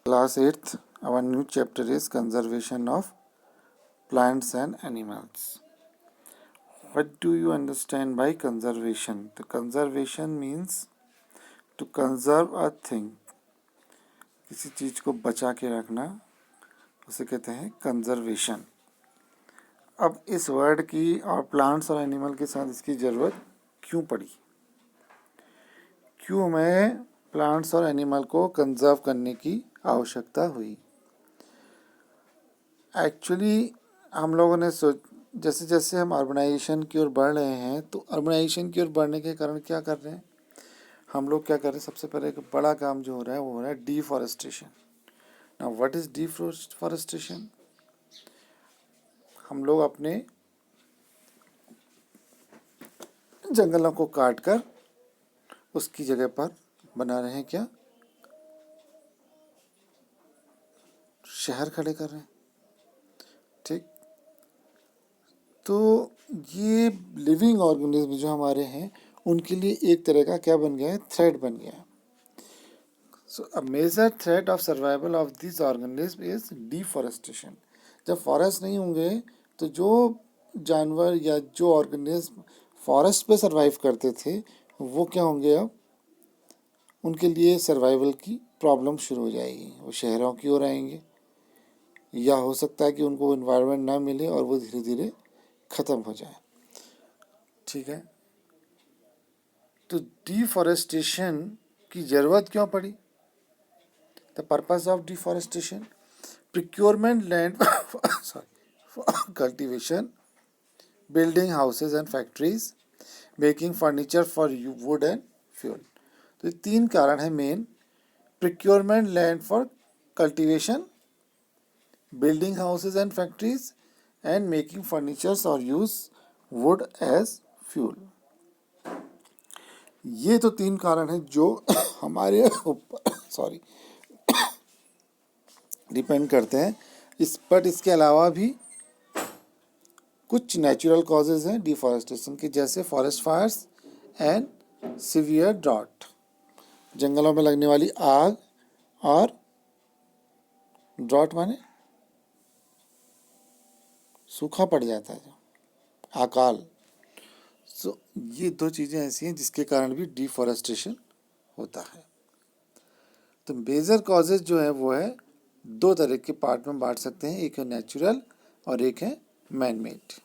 Class 8th, our new chapter is Conservation of Plants and Animals. What do you understand by conservation? The conservation means to conserve a thing. किसी चीज को बचा के रखना उसे कहते हैं कंजर्वेशन। अब इस वर्ड की और प्लांट्स और एनिमल के साथ इसकी ज़रूरत क्यों पड़ी? क्यों हमें प्लांट्स और एनिमल को कंजर्व करने की आवश्यकता हुई? एक्चुअली हम लोगों ने जैसे जैसे हम अर्बनाइजेशन की ओर बढ़ रहे हैं तो अर्बनाइजेशन की ओर बढ़ने के कारण क्या कर रहे हैं हम लोग? क्या कर रहे हैं? सबसे पहले एक बड़ा काम जो हो रहा है वो हो रहा है deforestation. Now what is deforestation? हम लोग अपने जंगलों को काट कर उसकी जगह पर बना रहे हैं क्या? शहर खड़े कर रहे हैं। ठीक, तो ये लिविंग ऑर्गेनिज्म जो हमारे हैं उनके लिए एक तरह का क्या बन गया है? थ्रेट बन गया है। So a major threat of survival of this organism is deforestation. जब फॉरेस्ट नहीं होंगे तो जो जानवर या जो ऑर्गेनिज्म फॉरेस्ट पे सरवाइव करते थे वो क्या होंगे? अब उनके लिए सर्वाइवल की प्रॉब्लम शुरू हो जाएगी, वो शहरों की ओर आएंगे, या हो सकता है कि उनको इन्वायरमेंट ना मिले और वो धीरे धीरे ख़त्म हो जाए। ठीक है, तो डिफॉरेस्टेशन की ज़रूरत क्यों पड़ी? The purpose of deforestation, procurement land for cultivation, building houses and factories, making furniture for would and fuel. तो ये तीन कारण है main: procurement land for cultivation, building houses and factories, and making furnitures or use wood as fuel। ये तो तीन कारण हैं जो हमारे ऊपर डिपेंड करते हैं। बट इसके अलावा भी कुछ नेचुरल कॉजेज हैं डिफॉरेस्टेशन के, जैसे forest fires and severe drought, जंगलों में लगने वाली आग, और ड्रॉट माने सूखा पड़ जाता है, अकाल। सो ये दो चीज़ें ऐसी हैं जिसके कारण भी डिफॉरेस्टेशन होता है। तो मेजर कॉजेज जो है वो है दो तरह के पार्ट में बांट सकते हैं, एक है नेचुरल और एक है man made.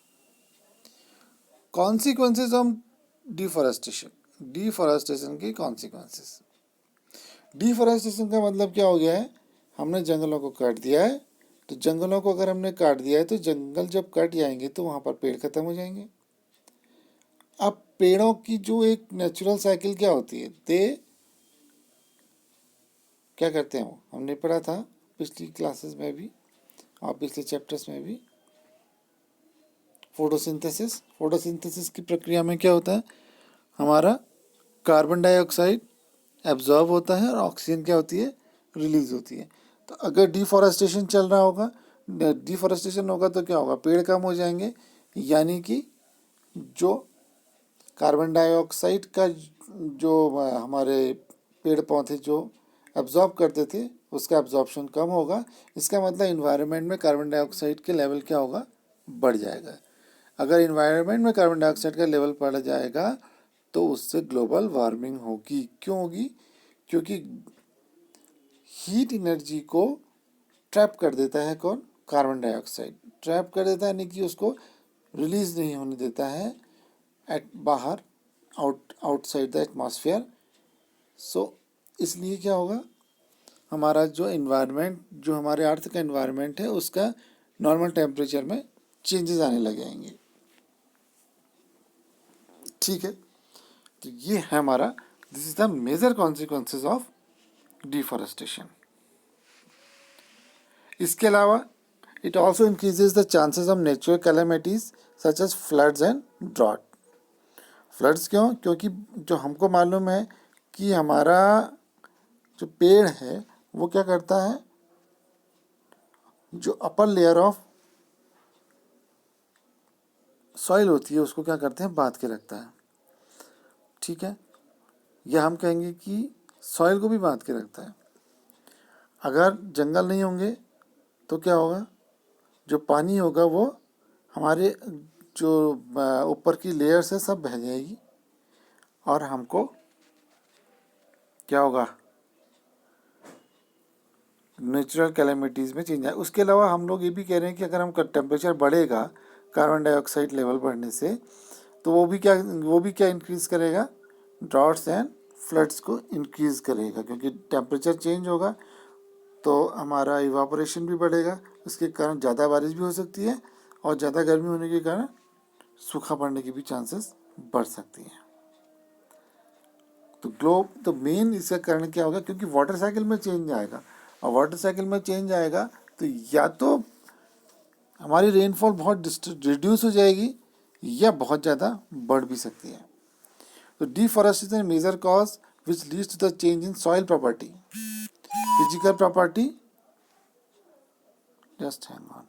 Consequences of deforestation, deforestation के कॉन्सिक्वेंसेस। डिफॉरेस्टेशन का मतलब क्या हो गया है? हमने जंगलों को काट दिया है, तो जंगलों को अगर हमने काट दिया है तो जंगल जब कट जाएंगे तो वहाँ पर पेड़ खत्म हो जाएंगे। अब पेड़ों की जो एक नेचुरल साइकिल क्या होती है, क्या करते हैं वो हमने पढ़ा था पिछली क्लासेस में भी और पिछले चैप्टर्स में भी। फोटोसिंथेसिस की प्रक्रिया में क्या होता है? हमारा कार्बन डाइऑक्साइड एब्जॉर्ब होता है और ऑक्सीजन क्या होती है? रिलीज होती है। तो अगर डिफॉरेस्टेशन चल रहा होगा, डिफॉरेस्टेशन होगा तो क्या होगा? पेड़ कम हो जाएंगे, यानी कि जो कार्बन डाइऑक्साइड का जो हमारे पेड़ पौधे जो एब्जॉर्ब करते थे उसका एब्जॉर्प्शन कम होगा। इसका मतलब इन्वायरमेंट में कार्बन डाइऑक्साइड के लेवल क्या होगा? बढ़ जाएगा। अगर इन्वायरमेंट में कार्बन डाइऑक्साइड का लेवल बढ़ जाएगा तो उससे ग्लोबल वार्मिंग होगी। क्यों होगी? क्योंकि हीट एनर्जी को ट्रैप कर देता है कौन? कार्बन डाइऑक्साइड ट्रैप कर देता है, यानी कि उसको रिलीज नहीं होने देता है बाहर, आउटसाइड द एटमॉस्फेयर। सो इसलिए क्या होगा? हमारा जो इन्वायरमेंट, जो हमारे अर्थ का इन्वायरमेंट है उसका नॉर्मल टेम्परेचर में चेंजेस आने लग जाएंगे। ठीक है, तो ये है हमारा, this is the major consequences of deforestation. इसके अलावा it also increases the chances of natural calamities such as floods and drought. Floods क्यों? क्योंकि जो हमको मालूम है कि हमारा जो पेड़ है वो क्या करता है? जो अपर लेयर ऑफ सॉइल होती है उसको क्या करते हैं? बांध के रखता है। ठीक है, या हम कहेंगे कि सॉइल को भी बांध के रखता है। अगर जंगल नहीं होंगे तो क्या होगा, जो पानी होगा वो हमारे जो ऊपर की लेयर्स है सब बह जाएगी और हमको क्या होगा, नेचुरल कैलेमिटीज़ में चेंज आए। उसके अलावा हम लोग ये भी कह रहे हैं कि अगर हम टेम्परेचर बढ़ेगा कार्बन डाइऑक्साइड लेवल बढ़ने से, तो वो भी क्या इंक्रीज़ करेगा, ड्रॉट्स एंड फ्लड्स को इंक्रीज़ करेगा, क्योंकि टेम्परेचर चेंज होगा तो हमारा इवापोरेशन भी बढ़ेगा, उसके कारण ज़्यादा बारिश भी हो सकती है और ज़्यादा गर्मी होने के कारण सूखा पड़ने की भी चांसेस बढ़ सकती हैं। तो मेन इसका कारण क्या होगा, क्योंकि वाटर साइकिल में चेंज आएगा, और वाटर साइकिल में चेंज आएगा तो या तो हमारी रेनफॉल बहुत रिड्यूस हो जाएगी या बहुत ज़्यादा बढ़ भी सकती है। तो deforestation major cause which leads to the change in soil property, physical property, just hang on.